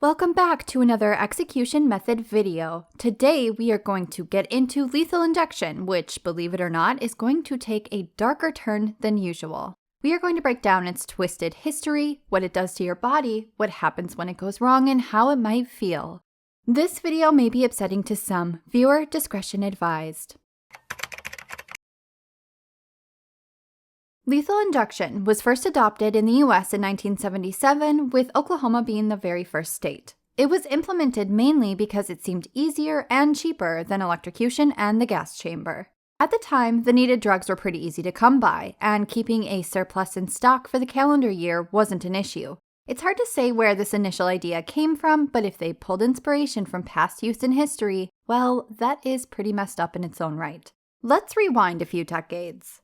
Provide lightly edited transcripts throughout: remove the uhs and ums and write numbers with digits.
Welcome back to another execution method video. Today we are going to get into lethal injection, which, believe it or not, is going to take a darker turn than usual. We are going to break down its twisted history, what it does to your body, what happens when it goes wrong, and how it might feel. This video may be upsetting to some. Viewer discretion advised. Lethal injection was first adopted in the US in 1977, with Oklahoma being the very first state. It was implemented mainly because it seemed easier and cheaper than electrocution and the gas chamber. At the time, the needed drugs were pretty easy to come by, and keeping a surplus in stock for the calendar year wasn't an issue. It's hard to say where this initial idea came from, but if they pulled inspiration from past use in history, well, that is pretty messed up in its own right. Let's rewind a few decades.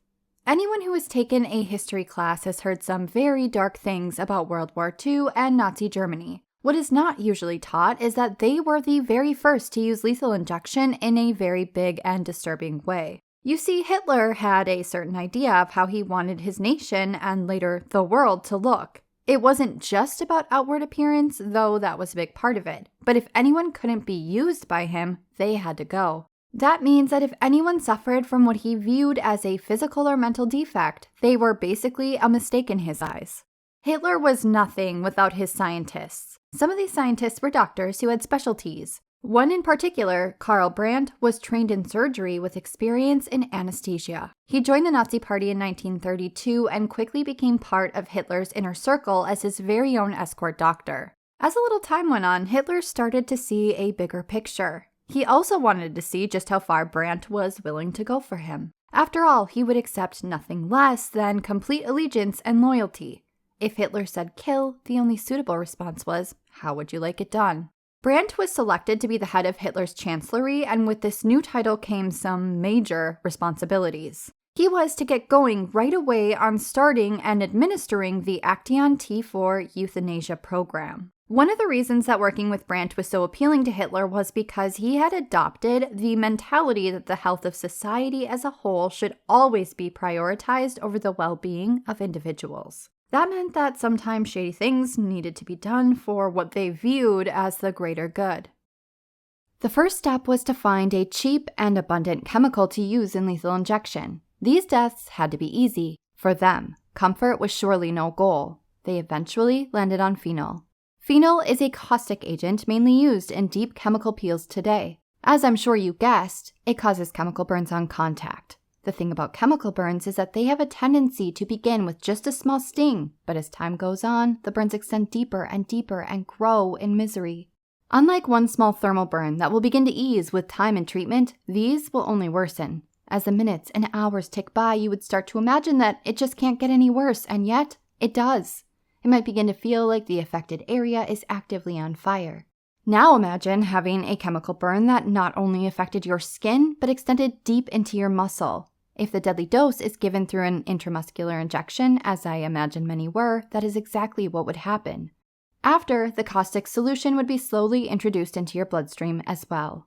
Anyone who has taken a history class has heard some very dark things about World War II and Nazi Germany. What is not usually taught is that they were the very first to use lethal injection in a very big and disturbing way. You see, Hitler had a certain idea of how he wanted his nation, and later the world, to look. It wasn't just about outward appearance, though that was a big part of it. But if anyone couldn't be used by him, they had to go. That means that if anyone suffered from what he viewed as a physical or mental defect, they were basically a mistake in his eyes. Hitler was nothing without his scientists. Some of these scientists were doctors who had specialties. One in particular, Karl Brandt, was trained in surgery with experience in anesthesia. He joined the Nazi Party in 1932 and quickly became part of Hitler's inner circle as his very own escort doctor. As a little time went on, Hitler started to see a bigger picture. He also wanted to see just how far Brandt was willing to go for him. After all, he would accept nothing less than complete allegiance and loyalty. If Hitler said kill, the only suitable response was, how would you like it done? Brandt was selected to be the head of Hitler's chancellery, and with this new title came some major responsibilities. He was to get going right away on starting and administering the Action T4 euthanasia program. One of the reasons that working with Brandt was so appealing to Hitler was because he had adopted the mentality that the health of society as a whole should always be prioritized over the well-being of individuals. That meant that sometimes shady things needed to be done for what they viewed as the greater good. The first step was to find a cheap and abundant chemical to use in lethal injection. These deaths had to be easy. For them, comfort was surely no goal. They eventually landed on phenol. Phenol is a caustic agent mainly used in deep chemical peels today. As I'm sure you guessed, it causes chemical burns on contact. The thing about chemical burns is that they have a tendency to begin with just a small sting, but as time goes on, the burns extend deeper and deeper and grow in misery. Unlike one small thermal burn that will begin to ease with time and treatment, these will only worsen. As the minutes and hours tick by, you would start to imagine that it just can't get any worse, and yet, it does. It might begin to feel like the affected area is actively on fire. Now imagine having a chemical burn that not only affected your skin, but extended deep into your muscle. If the deadly dose is given through an intramuscular injection, as I imagine many were, that is exactly what would happen. After, the caustic solution would be slowly introduced into your bloodstream as well.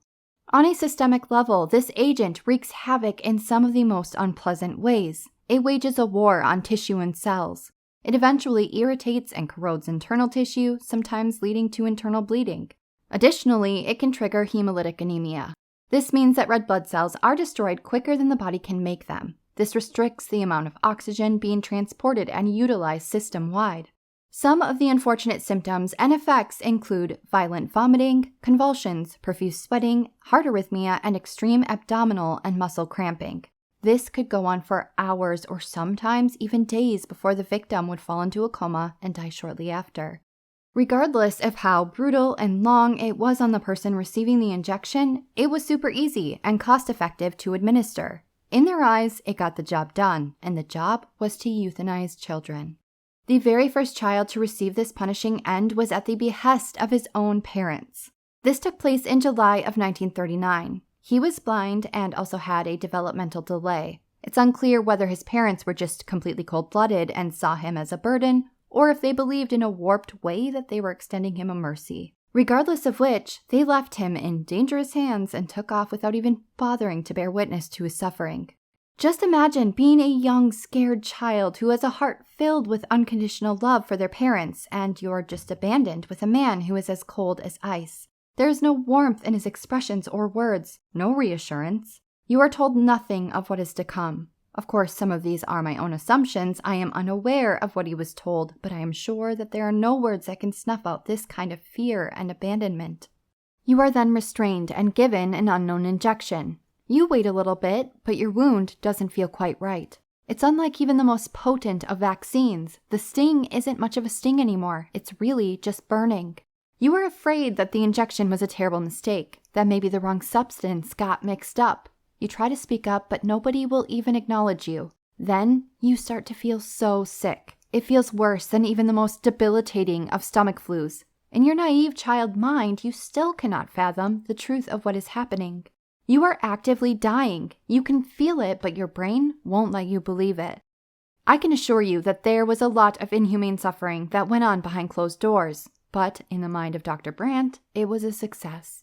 On a systemic level, this agent wreaks havoc in some of the most unpleasant ways. It wages a war on tissue and cells. It eventually irritates and corrodes internal tissue, sometimes leading to internal bleeding. Additionally, it can trigger hemolytic anemia. This means that red blood cells are destroyed quicker than the body can make them. This restricts the amount of oxygen being transported and utilized system-wide. Some of the unfortunate symptoms and effects include violent vomiting, convulsions, profuse sweating, heart arrhythmia, and extreme abdominal and muscle cramping. This could go on for hours or sometimes even days before the victim would fall into a coma and die shortly after. Regardless of how brutal and long it was on the person receiving the injection, it was super easy and cost-effective to administer. In their eyes, it got the job done, and the job was to euthanize children. The very first child to receive this punishing end was at the behest of his own parents. This took place in July of 1939. He was blind and also had a developmental delay. It's unclear whether his parents were just completely cold-blooded and saw him as a burden, or if they believed in a warped way that they were extending him a mercy. Regardless of which, they left him in dangerous hands and took off without even bothering to bear witness to his suffering. Just imagine being a young, scared child who has a heart filled with unconditional love for their parents, and you're just abandoned with a man who is as cold as ice. There is no warmth in his expressions or words, no reassurance. You are told nothing of what is to come. Of course, some of these are my own assumptions. I am unaware of what he was told, but I am sure that there are no words that can snuff out this kind of fear and abandonment. You are then restrained and given an unknown injection. You wait a little bit, but your wound doesn't feel quite right. It's unlike even the most potent of vaccines. The sting isn't much of a sting anymore. It's really just burning. You are afraid that the injection was a terrible mistake, that maybe the wrong substance got mixed up. You try to speak up, but nobody will even acknowledge you. Then you start to feel so sick. It feels worse than even the most debilitating of stomach flus. In your naive child mind, you still cannot fathom the truth of what is happening. You are actively dying. You can feel it, but your brain won't let you believe it. I can assure you that there was a lot of inhumane suffering that went on behind closed doors, but in the mind of Dr. Brandt, it was a success.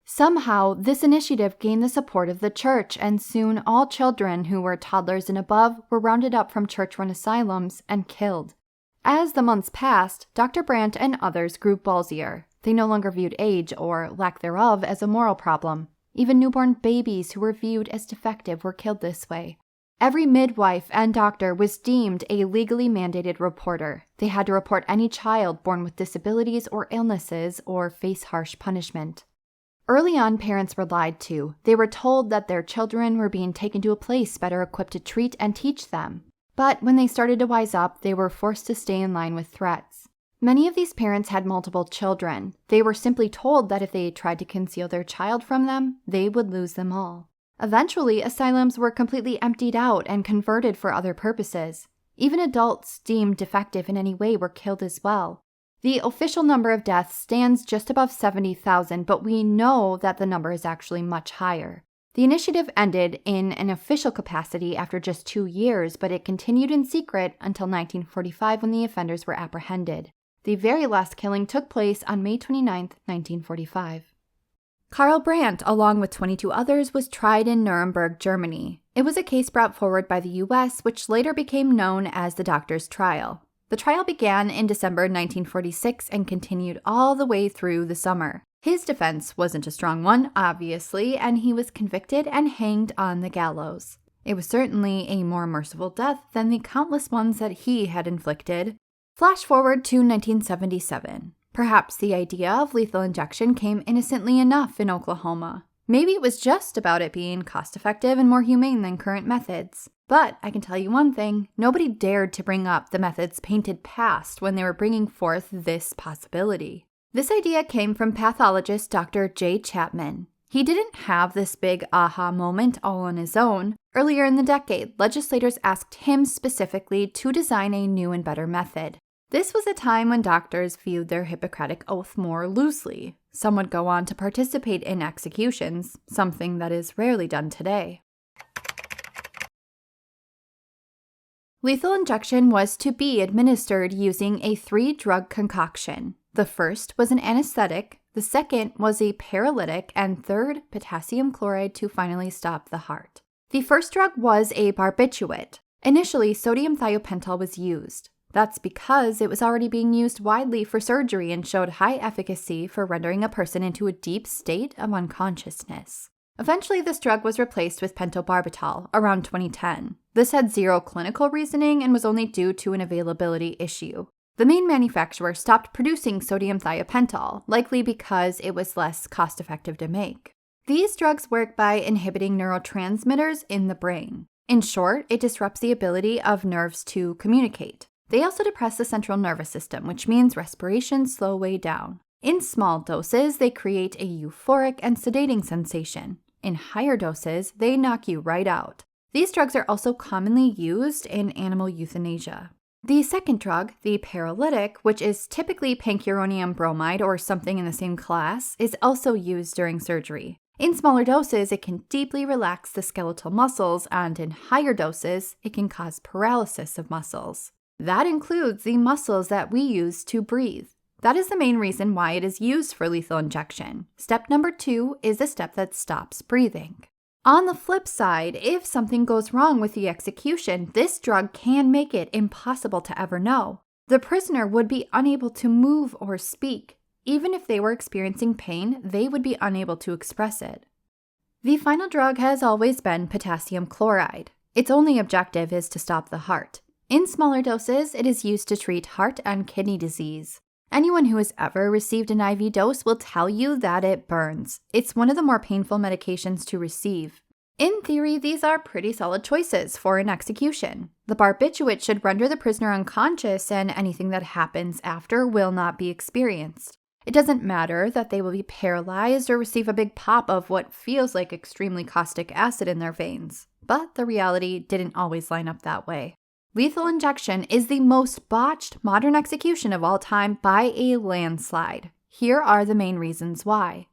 Somehow, this initiative gained the support of the church, and soon all children who were toddlers and above were rounded up from church-run asylums and killed. As the months passed, Dr. Brandt and others grew ballsier. They no longer viewed age, or lack thereof, as a moral problem. Even newborn babies who were viewed as defective were killed this way. Every midwife and doctor was deemed a legally mandated reporter. They had to report any child born with disabilities or illnesses or face harsh punishment. Early on, parents were lied to. They were told that their children were being taken to a place better equipped to treat and teach them. But when they started to wise up, they were forced to stay in line with threats. Many of these parents had multiple children. They were simply told that if they tried to conceal their child from them, they would lose them all. Eventually, asylums were completely emptied out and converted for other purposes. Even adults deemed defective in any way were killed as well. The official number of deaths stands just above 70,000, but we know that the number is actually much higher. The initiative ended in an official capacity after just 2 years, but it continued in secret until 1945 when the offenders were apprehended. The very last killing took place on May 29, 1945. Karl Brandt, along with 22 others, was tried in Nuremberg, Germany. It was a case brought forward by the U.S., which later became known as the Doctor's Trial. The trial began in December 1946 and continued all the way through the summer. His defense wasn't a strong one, obviously, and he was convicted and hanged on the gallows. It was certainly a more merciful death than the countless ones that he had inflicted. Flash forward to 1977. Perhaps the idea of lethal injection came innocently enough in Oklahoma. Maybe it was just about it being cost-effective and more humane than current methods. But I can tell you one thing, nobody dared to bring up the method's painted past when they were bringing forth this possibility. This idea came from pathologist Dr. J. Chapman. He didn't have this big aha moment all on his own. Earlier in the decade, legislators asked him specifically to design a new and better method. This was a time when doctors viewed their Hippocratic oath more loosely. Some would go on to participate in executions, something that is rarely done today. Lethal injection was to be administered using a 3-drug concoction. The first was an anesthetic, the second was a paralytic, and third, potassium chloride to finally stop the heart. The first drug was a barbiturate. Initially, sodium thiopental was used. That's because it was already being used widely for surgery and showed high efficacy for rendering a person into a deep state of unconsciousness. Eventually, this drug was replaced with pentobarbital around 2010. This had zero clinical reasoning and was only due to an availability issue. The main manufacturer stopped producing sodium thiopental, likely because it was less cost-effective to make. These drugs work by inhibiting neurotransmitters in the brain. In short, it disrupts the ability of nerves to communicate. They also depress the central nervous system, which means respiration slow way down. In small doses, they create a euphoric and sedating sensation. In higher doses, they knock you right out. These drugs are also commonly used in animal euthanasia. The second drug, the paralytic, which is typically pancuronium bromide or something in the same class, is also used during surgery. In smaller doses, it can deeply relax the skeletal muscles, and in higher doses, it can cause paralysis of muscles. That includes the muscles that we use to breathe. That is the main reason why it is used for lethal injection. Step number 2 is the step that stops breathing. On the flip side, if something goes wrong with the execution, this drug can make it impossible to ever know. The prisoner would be unable to move or speak. Even if they were experiencing pain, they would be unable to express it. The final drug has always been potassium chloride. Its only objective is to stop the heart. In smaller doses, it is used to treat heart and kidney disease. Anyone who has ever received an IV dose will tell you that it burns. It's one of the more painful medications to receive. In theory, these are pretty solid choices for an execution. The barbiturate should render the prisoner unconscious, and anything that happens after will not be experienced. It doesn't matter that they will be paralyzed or receive a big pop of what feels like extremely caustic acid in their veins. But the reality didn't always line up that way. Lethal injection is the most botched modern execution of all time by a landslide. Here are the main reasons why.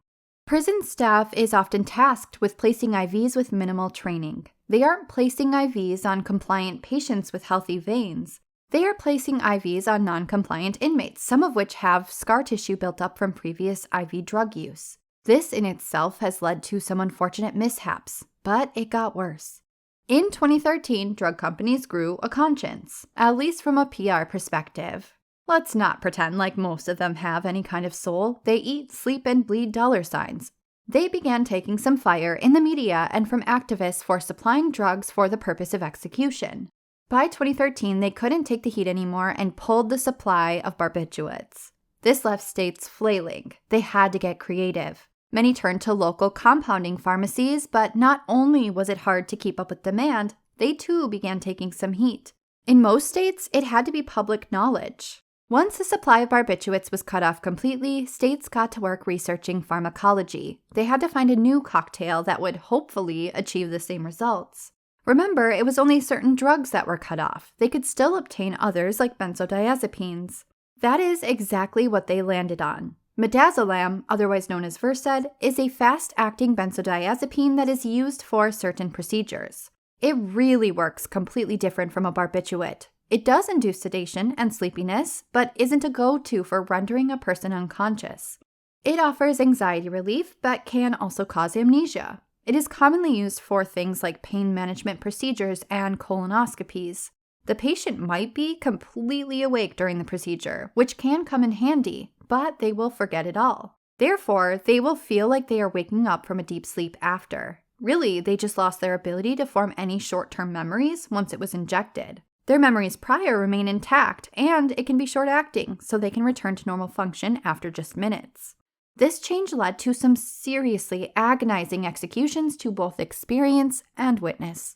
Prison staff is often tasked with placing IVs with minimal training. They aren't placing IVs on compliant patients with healthy veins. They are placing IVs on non-compliant inmates, some of which have scar tissue built up from previous IV drug use. This in itself has led to some unfortunate mishaps, but it got worse. In 2013, drug companies grew a conscience, at least from a PR perspective. Let's not pretend like most of them have any kind of soul. They eat, sleep, and bleed dollar signs. They began taking some fire in the media and from activists for supplying drugs for the purpose of execution. By 2013, they couldn't take the heat anymore and pulled the supply of barbiturates. This left states flailing. They had to get creative. Many turned to local compounding pharmacies, but not only was it hard to keep up with demand, they too began taking some heat. In most states, it had to be public knowledge. Once the supply of barbiturates was cut off completely, states got to work researching pharmacology. They had to find a new cocktail that would hopefully achieve the same results. Remember, it was only certain drugs that were cut off. They could still obtain others like benzodiazepines. That is exactly what they landed on. Midazolam, otherwise known as Versed, is a fast-acting benzodiazepine that is used for certain procedures. It really works completely different from a barbiturate. It does induce sedation and sleepiness, but isn't a go-to for rendering a person unconscious. It offers anxiety relief, but can also cause amnesia. It is commonly used for things like pain management procedures and colonoscopies. The patient might be completely awake during the procedure, which can come in handy, but they will forget it all. Therefore, they will feel like they are waking up from a deep sleep after. Really, they just lost their ability to form any short-term memories once it was injected. Their memories prior remain intact, and it can be short-acting, so they can return to normal function after just minutes. This change led to some seriously agonizing executions to both experience and witness.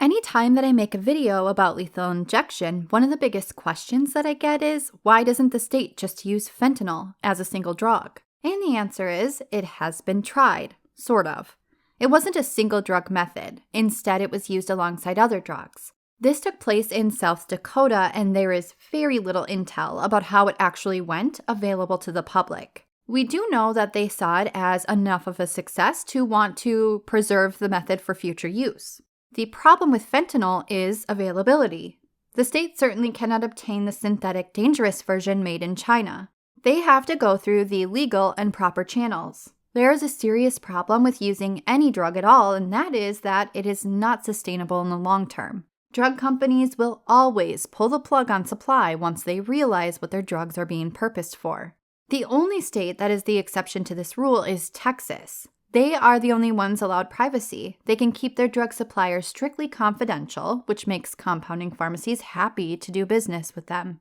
Anytime that I make a video about lethal injection, one of the biggest questions that I get is, why doesn't the state just use fentanyl as a single drug? And the answer is, it has been tried, sort of. It wasn't a single drug method. Instead, it was used alongside other drugs. This took place in South Dakota, and there is very little intel about how it actually went available to the public. We do know that they saw it as enough of a success to want to preserve the method for future use. The problem with fentanyl is availability. The state certainly cannot obtain the synthetic dangerous version made in China. They have to go through the legal and proper channels. There is a serious problem with using any drug at all, and that is that it is not sustainable in the long term. Drug companies will always pull the plug on supply once they realize what their drugs are being purposed for. The only state that is the exception to this rule is Texas. They are the only ones allowed privacy. They can keep their drug suppliers strictly confidential, which makes compounding pharmacies happy to do business with them.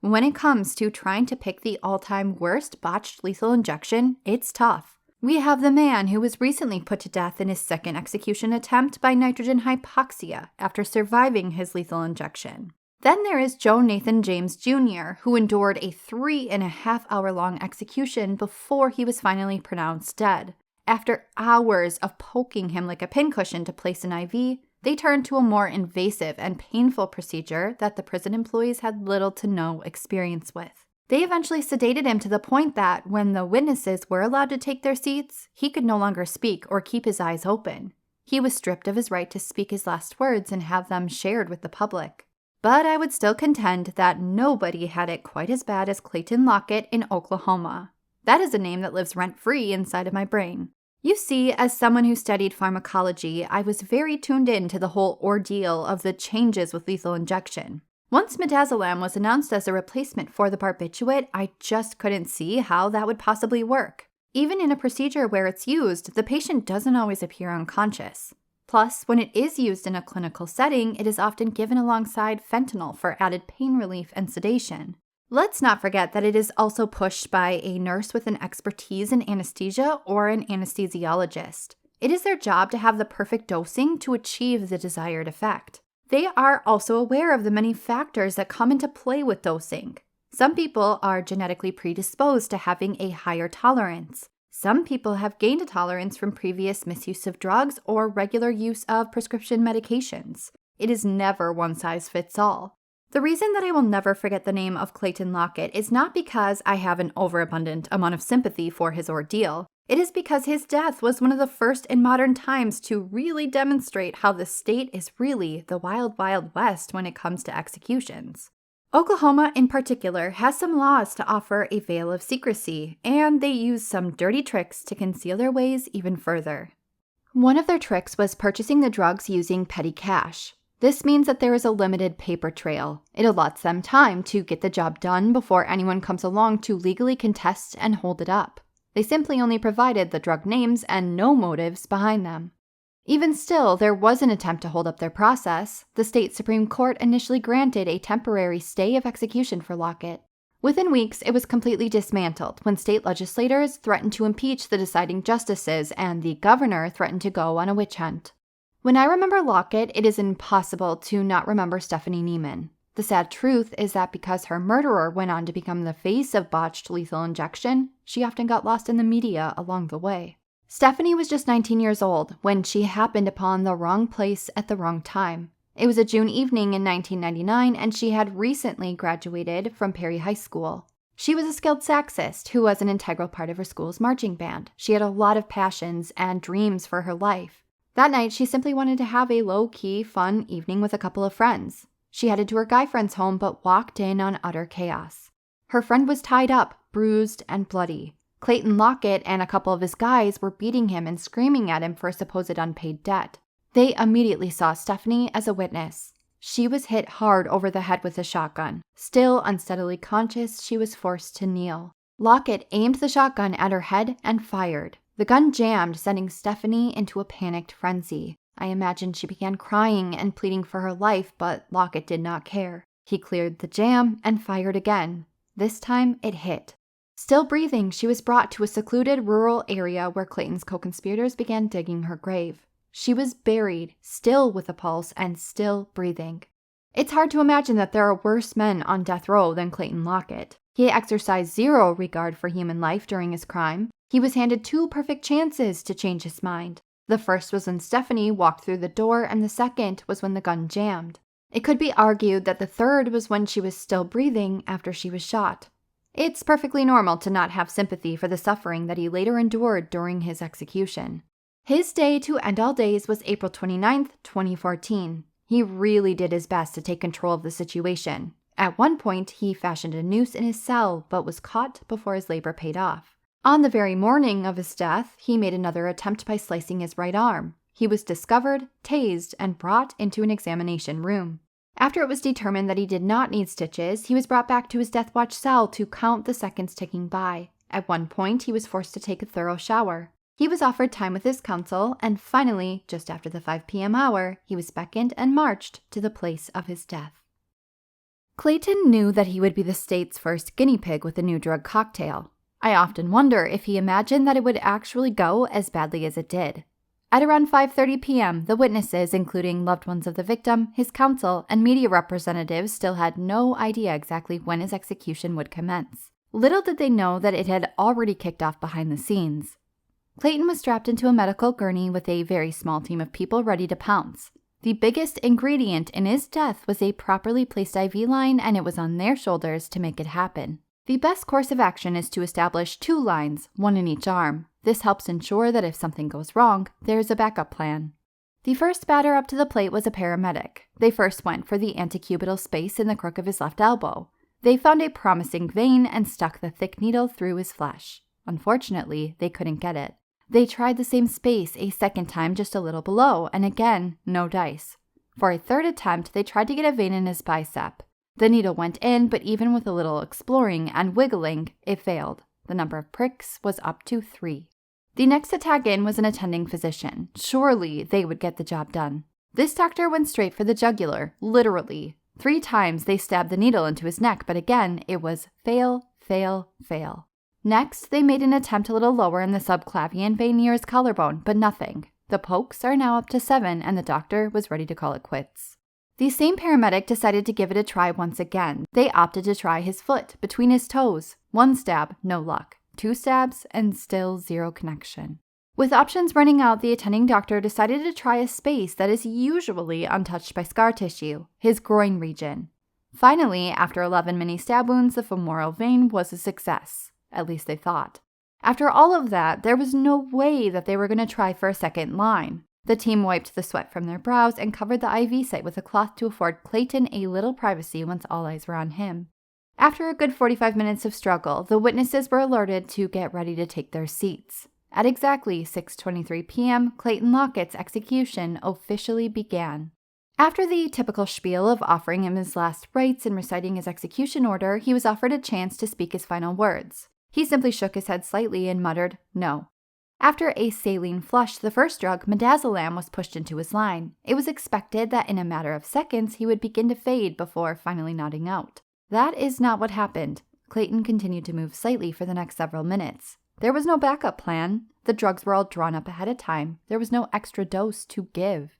When it comes to trying to pick the all-time worst botched lethal injection, it's tough. We have the man who was recently put to death in his second execution attempt by nitrogen hypoxia after surviving his lethal injection. Then there is Joe Nathan James Jr., who endured a 3.5-hour-long execution before he was finally pronounced dead. After hours of poking him like a pincushion to place an IV, they turned to a more invasive and painful procedure that the prison employees had little to no experience with. They eventually sedated him to the point that, when the witnesses were allowed to take their seats, he could no longer speak or keep his eyes open. He was stripped of his right to speak his last words and have them shared with the public. But I would still contend that nobody had it quite as bad as Clayton Lockett in Oklahoma. That is a name that lives rent-free inside of my brain. You see, as someone who studied pharmacology, I was very tuned in to the whole ordeal of the changes with lethal injection. Once midazolam was announced as a replacement for the barbiturate, I just couldn't see how that would possibly work. Even in a procedure where it's used, the patient doesn't always appear unconscious. Plus, when it is used in a clinical setting, it is often given alongside fentanyl for added pain relief and sedation. Let's not forget that it is also pushed by a nurse with an expertise in anesthesia or an anesthesiologist. It is their job to have the perfect dosing to achieve the desired effect. They are also aware of the many factors that come into play with dosing. Some people are genetically predisposed to having a higher tolerance. Some people have gained a tolerance from previous misuse of drugs or regular use of prescription medications. It is never one size fits all. The reason that I will never forget the name of Clayton Lockett is not because I have an overabundant amount of sympathy for his ordeal. It is because his death was one of the first in modern times to really demonstrate how the state is really the wild, wild west when it comes to executions. Oklahoma, in particular, has some laws to offer a veil of secrecy, and they use some dirty tricks to conceal their ways even further. One of their tricks was purchasing the drugs using petty cash. This means that there is a limited paper trail. It allots them time to get the job done before anyone comes along to legally contest and hold it up. They simply only provided the drug names and no motives behind them. Even still, there was an attempt to hold up their process. The state Supreme Court initially granted a temporary stay of execution for Lockett. Within weeks, it was completely dismantled when state legislators threatened to impeach the deciding justices and the governor threatened to go on a witch hunt. When I remember Lockett, it is impossible to not remember Stephanie Neiman. The sad truth is that because her murderer went on to become the face of botched lethal injection, she often got lost in the media along the way. Stephanie was just 19 years old when she happened upon the wrong place at the wrong time. It was a June evening in 1999, and she had recently graduated from Perry High School. She was a skilled saxist who was an integral part of her school's marching band. She had a lot of passions and dreams for her life. That night, she simply wanted to have a low-key, fun evening with a couple of friends. She headed to her guy friend's home but walked in on utter chaos. Her friend was tied up, bruised, and bloody. Clayton Lockett and a couple of his guys were beating him and screaming at him for a supposed unpaid debt. They immediately saw Stephanie as a witness. She was hit hard over the head with a shotgun. Still unsteadily conscious, she was forced to kneel. Lockett aimed the shotgun at her head and fired. The gun jammed, sending Stephanie into a panicked frenzy. I imagine she began crying and pleading for her life, but Lockett did not care. He cleared the jam and fired again. This time, it hit. Still breathing, she was brought to a secluded rural area where Clayton's co-conspirators began digging her grave. She was buried, still with a pulse and still breathing. It's hard to imagine that there are worse men on death row than Clayton Lockett. He exercised zero regard for human life during his crime. He was handed 2 perfect chances to change his mind. The first was when Stephanie walked through the door, and the second was when the gun jammed. It could be argued that the third was when she was still breathing after she was shot. It's perfectly normal to not have sympathy for the suffering that he later endured during his execution. His day to end all days was April 29th, 2014. He really did his best to take control of the situation. At one point, he fashioned a noose in his cell, but was caught before his labor paid off. On the very morning of his death, he made another attempt by slicing his right arm. He was discovered, tased, and brought into an examination room. After it was determined that he did not need stitches, he was brought back to his death watch cell to count the seconds ticking by. At one point, he was forced to take a thorough shower. He was offered time with his counsel, and finally, just after the 5 p.m. hour, he was beckoned and marched to the place of his death. Clayton knew that he would be the state's first guinea pig with a new drug cocktail. I often wonder if he imagined that it would actually go as badly as it did. At around 5:30 p.m., the witnesses, including loved ones of the victim, his counsel, and media representatives, still had no idea exactly when his execution would commence. Little did they know that it had already kicked off behind the scenes. Clayton was strapped into a medical gurney with a very small team of people ready to pounce. The biggest ingredient in his death was a properly placed IV line, and it was on their shoulders to make it happen. The best course of action is to establish 2 lines, one in each arm. This helps ensure that if something goes wrong, there's a backup plan. The first batter up to the plate was a paramedic. They first went for the antecubital space in the crook of his left elbow. They found a promising vein and stuck the thick needle through his flesh. Unfortunately, they couldn't get it. They tried the same space a second time just a little below, and again, no dice. For a third attempt, they tried to get a vein in his bicep. The needle went in, but even with a little exploring and wiggling, it failed. The number of pricks was up to 3. The next to tag in was an attending physician. Surely they would get the job done. This doctor went straight for the jugular, literally. 3 times they stabbed the needle into his neck, but again, it was fail, fail, fail. Next, they made an attempt a little lower in the subclavian vein near his collarbone, but nothing. The pokes are now up to 7, and the doctor was ready to call it quits. The same paramedic decided to give it a try once again. They opted to try his foot, between his toes. 1 stab, no luck. 2 stabs, and still 0 connection. With options running out, the attending doctor decided to try a space that is usually untouched by scar tissue, his groin region. Finally, after 11 mini stab wounds, the femoral vein was a success. At least they thought. After all of that, there was no way that they were going to try for a second line. The team wiped the sweat from their brows and covered the IV site with a cloth to afford Clayton a little privacy once all eyes were on him. After a good 45 minutes of struggle, the witnesses were alerted to get ready to take their seats. At exactly 6:23 p.m., Clayton Lockett's execution officially began. After the typical spiel of offering him his last rites and reciting his execution order, he was offered a chance to speak his final words. He simply shook his head slightly and muttered, "No." After a saline flush, the first drug, midazolam, was pushed into his line. It was expected that in a matter of seconds he would begin to fade before finally nodding out. That is not what happened. Clayton continued to move slightly for the next several minutes. There was no backup plan. The drugs were all drawn up ahead of time. There was no extra dose to give.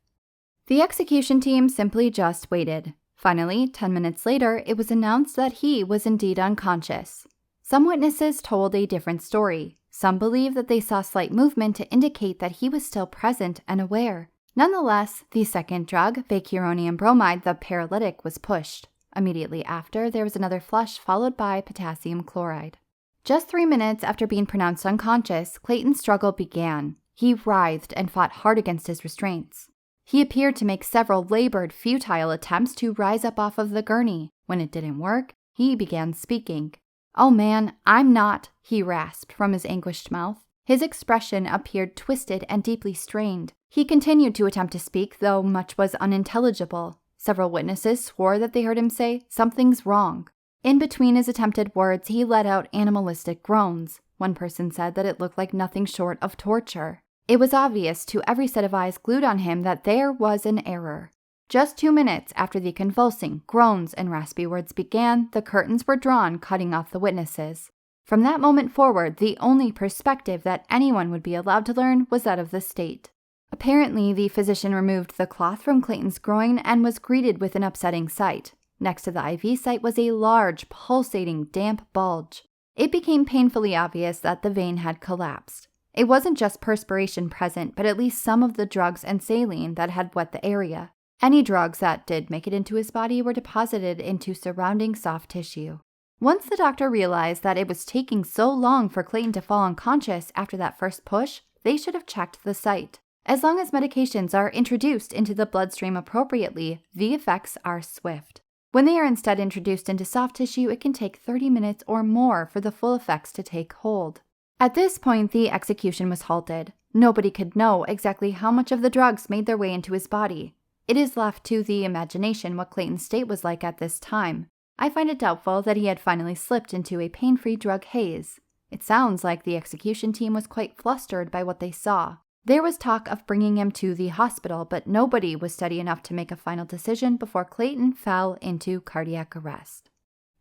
The execution team simply just waited. Finally, 10 minutes later, it was announced that he was indeed unconscious. Some witnesses told a different story. Some believe that they saw slight movement to indicate that he was still present and aware. Nonetheless, the second drug, bacuronium bromide, the paralytic, was pushed. Immediately after, there was another flush followed by potassium chloride. Just 3 minutes after being pronounced unconscious, Clayton's struggle began. He writhed and fought hard against his restraints. He appeared to make several labored, futile attempts to rise up off of the gurney. When it didn't work, he began speaking. "Oh man, I'm not," he rasped from his anguished mouth. His expression appeared twisted and deeply strained. He continued to attempt to speak, though much was unintelligible. Several witnesses swore that they heard him say, "Something's wrong." In between his attempted words, he let out animalistic groans. One person said that it looked like nothing short of torture. It was obvious to every set of eyes glued on him that there was an error. Just 2 minutes after the convulsing, groans, and raspy words began, the curtains were drawn, cutting off the witnesses. From that moment forward, the only perspective that anyone would be allowed to learn was that of the state. Apparently, the physician removed the cloth from Clayton's groin and was greeted with an upsetting sight. Next to the IV site was a large, pulsating, damp bulge. It became painfully obvious that the vein had collapsed. It wasn't just perspiration present, but at least some of the drugs and saline that had wet the area. Any drugs that did make it into his body were deposited into surrounding soft tissue. Once the doctor realized that it was taking so long for Clayton to fall unconscious after that first push, they should have checked the site. As long as medications are introduced into the bloodstream appropriately, the effects are swift. When they are instead introduced into soft tissue, it can take 30 minutes or more for the full effects to take hold. At this point, the execution was halted. Nobody could know exactly how much of the drugs made their way into his body. It is left to the imagination what Clayton's state was like at this time. I find it doubtful that he had finally slipped into a pain-free drug haze. It sounds like the execution team was quite flustered by what they saw. There was talk of bringing him to the hospital, but nobody was steady enough to make a final decision before Clayton fell into cardiac arrest.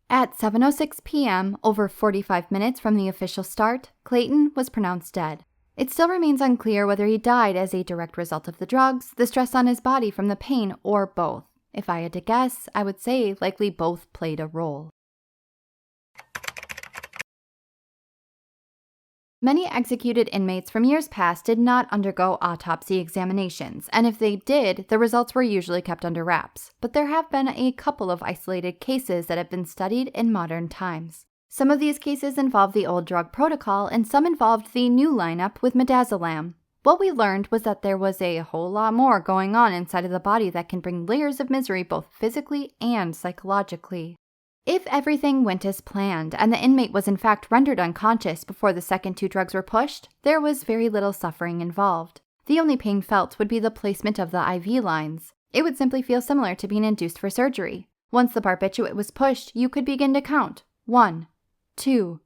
At 7:06 p.m., over 45 minutes from the official start, Clayton was pronounced dead. It still remains unclear whether he died as a direct result of the drugs, the stress on his body from the pain, or both. If I had to guess, I would say likely both played a role. Many executed inmates from years past did not undergo autopsy examinations, and if they did, the results were usually kept under wraps. But there have been a couple of isolated cases that have been studied in modern times. Some of these cases involved the old drug protocol, and some involved the new lineup with midazolam. What we learned was that there was a whole lot more going on inside of the body that can bring layers of misery both physically and psychologically. If everything went as planned and the inmate was in fact rendered unconscious before the second 2 drugs were pushed, there was very little suffering involved. The only pain felt would be the placement of the IV lines. It would simply feel similar to being induced for surgery. Once the barbiturate was pushed, you could begin to count 1, 2,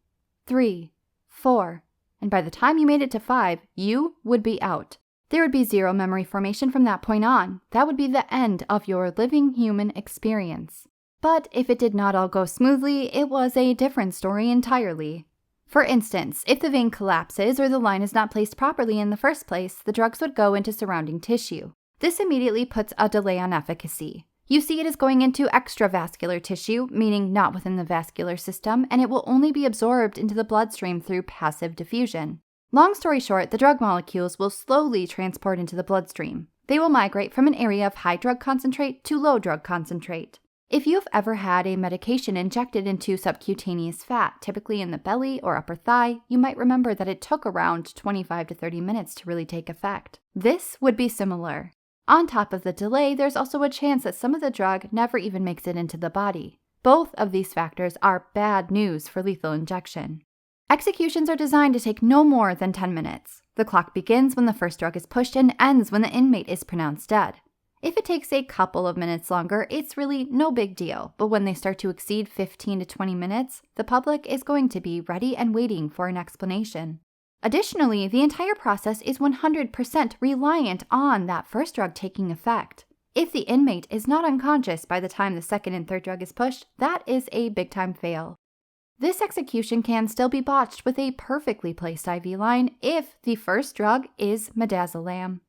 3, 4, and by the time you made it to 5, you would be out. There would be zero memory formation from that point on. That would be the end of your living human experience. But if it did not all go smoothly, it was a different story entirely. For instance, if the vein collapses or the line is not placed properly in the first place, the drugs would go into surrounding tissue. This immediately puts a delay on efficacy. You see it as going into extravascular tissue, meaning not within the vascular system, and it will only be absorbed into the bloodstream through passive diffusion. Long story short, the drug molecules will slowly transport into the bloodstream. They will migrate from an area of high drug concentrate to low drug concentrate. If you've ever had a medication injected into subcutaneous fat, typically in the belly or upper thigh, you might remember that it took around 25 to 30 minutes to really take effect. This would be similar. On top of the delay, there's also a chance that some of the drug never even makes it into the body. Both of these factors are bad news for lethal injection. Executions are designed to take no more than 10 minutes. The clock begins when the first drug is pushed and ends when the inmate is pronounced dead. If it takes a couple of minutes longer, it's really no big deal, but when they start to exceed 15 to 20 minutes, the public is going to be ready and waiting for an explanation. Additionally, the entire process is 100% reliant on that first drug taking effect. If the inmate is not unconscious by the time the second and third drug is pushed, that is a big-time fail. This execution can still be botched with a perfectly placed IV line if the first drug is midazolam.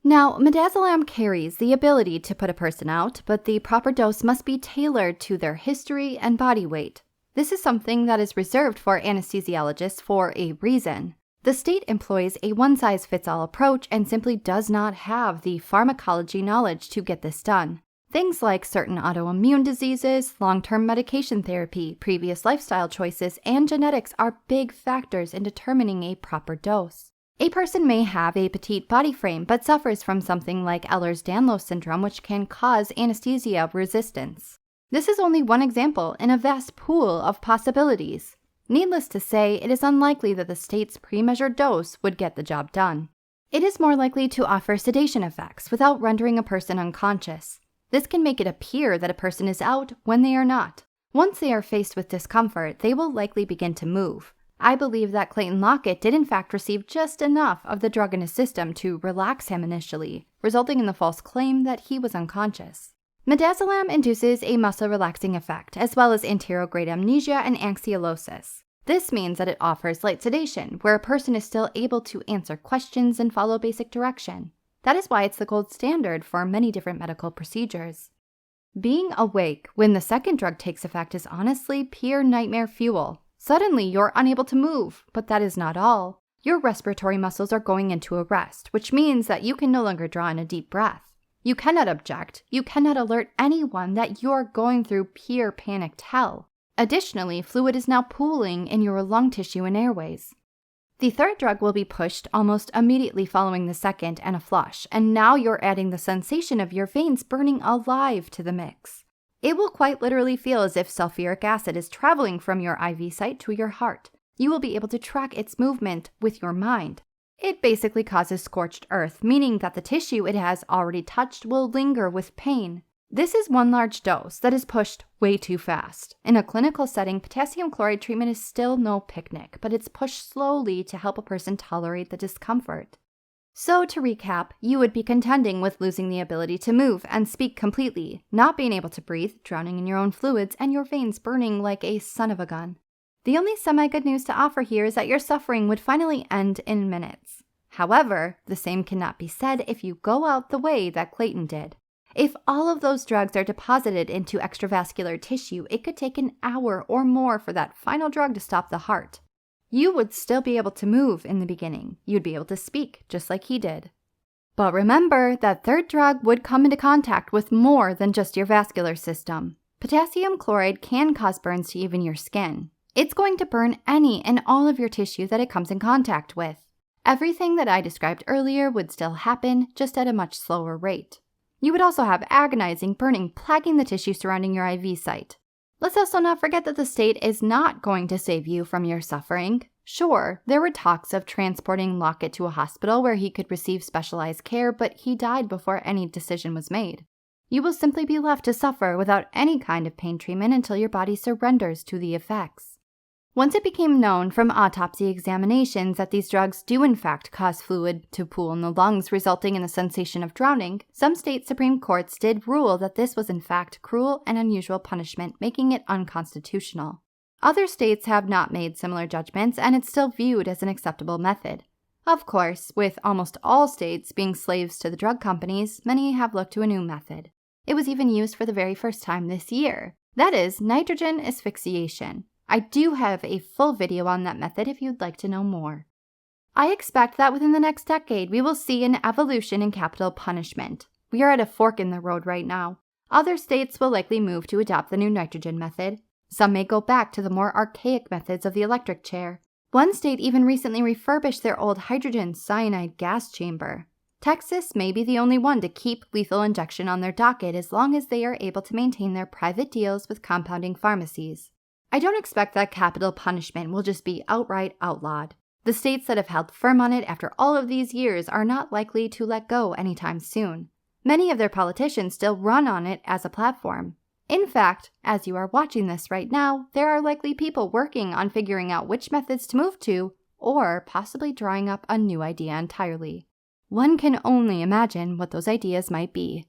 Now, midazolam carries the ability to put a person out, but the proper dose must be tailored to their history and body weight. This is something that is reserved for anesthesiologists for a reason. The state employs a one-size-fits-all approach and simply does not have the pharmacology knowledge to get this done. Things like certain autoimmune diseases, long-term medication therapy, previous lifestyle choices, and genetics are big factors in determining a proper dose. A person may have a petite body frame but suffers from something like Ehlers-Danlos syndrome, which can cause anesthesia resistance. This is only one example in a vast pool of possibilities. Needless to say, it is unlikely that the state's pre-measured dose would get the job done. It is more likely to offer sedation effects without rendering a person unconscious. This can make it appear that a person is out when they are not. Once they are faced with discomfort, they will likely begin to move. I believe that Clayton Lockett did in fact receive just enough of the drug in his system to relax him initially, resulting in the false claim that he was unconscious. Midazolam induces a muscle-relaxing effect, as well as anterograde amnesia and anxiolysis. This means that it offers light sedation, where a person is still able to answer questions and follow basic direction. That is why it's the gold standard for many different medical procedures. Being awake when the second drug takes effect is honestly pure nightmare fuel. Suddenly, you're unable to move, but that is not all. Your respiratory muscles are going into a rest, which means that you can no longer draw in a deep breath. You cannot object. You cannot alert anyone that you're going through pure panicked hell. Additionally, fluid is now pooling in your lung tissue and airways. The third drug will be pushed almost immediately following the second and a flush, and now you're adding the sensation of your veins burning alive to the mix. It will quite literally feel as if sulfuric acid is traveling from your IV site to your heart. You will be able to track its movement with your mind. It basically causes scorched earth, meaning that the tissue it has already touched will linger with pain. This is one large dose that is pushed way too fast. In a clinical setting, potassium chloride treatment is still no picnic, but it's pushed slowly to help a person tolerate the discomfort. So to recap, you would be contending with losing the ability to move and speak completely, not being able to breathe, drowning in your own fluids, and your veins burning like a son of a gun. The only semi-good news to offer here is that your suffering would finally end in minutes. However, the same cannot be said if you go out the way that Clayton did. If all of those drugs are deposited into extravascular tissue, it could take an hour or more for that final drug to stop the heart. You would still be able to move in the beginning. You'd be able to speak, just like he did. But remember, that third drug would come into contact with more than just your vascular system. Potassium chloride can cause burns to even your skin. It's going to burn any and all of your tissue that it comes in contact with. Everything that I described earlier would still happen, just at a much slower rate. You would also have agonizing burning plaguing the tissue surrounding your IV site. Let's also not forget that the state is not going to save you from your suffering. Sure, there were talks of transporting Lockett to a hospital where he could receive specialized care, but he died before any decision was made. You will simply be left to suffer without any kind of pain treatment until your body surrenders to the effects. Once it became known from autopsy examinations that these drugs do in fact cause fluid to pool in the lungs, resulting in the sensation of drowning, some state Supreme Courts did rule that this was in fact cruel and unusual punishment, making it unconstitutional. Other states have not made similar judgments, and it's still viewed as an acceptable method. Of course, with almost all states being slaves to the drug companies, many have looked to a new method. It was even used for the very first time this year. That is, nitrogen asphyxiation. I do have a full video on that method if you'd like to know more. I expect that within the next decade, we will see an evolution in capital punishment. We are at a fork in the road right now. Other states will likely move to adopt the new nitrogen method. Some may go back to the more archaic methods of the electric chair. One state even recently refurbished their old hydrogen cyanide gas chamber. Texas may be the only one to keep lethal injection on their docket as long as they are able to maintain their private deals with compounding pharmacies. I don't expect that capital punishment will just be outright outlawed. The states that have held firm on it after all of these years are not likely to let go anytime soon. Many of their politicians still run on it as a platform. In fact, as you are watching this right now, there are likely people working on figuring out which methods to move to, or possibly drawing up a new idea entirely. One can only imagine what those ideas might be.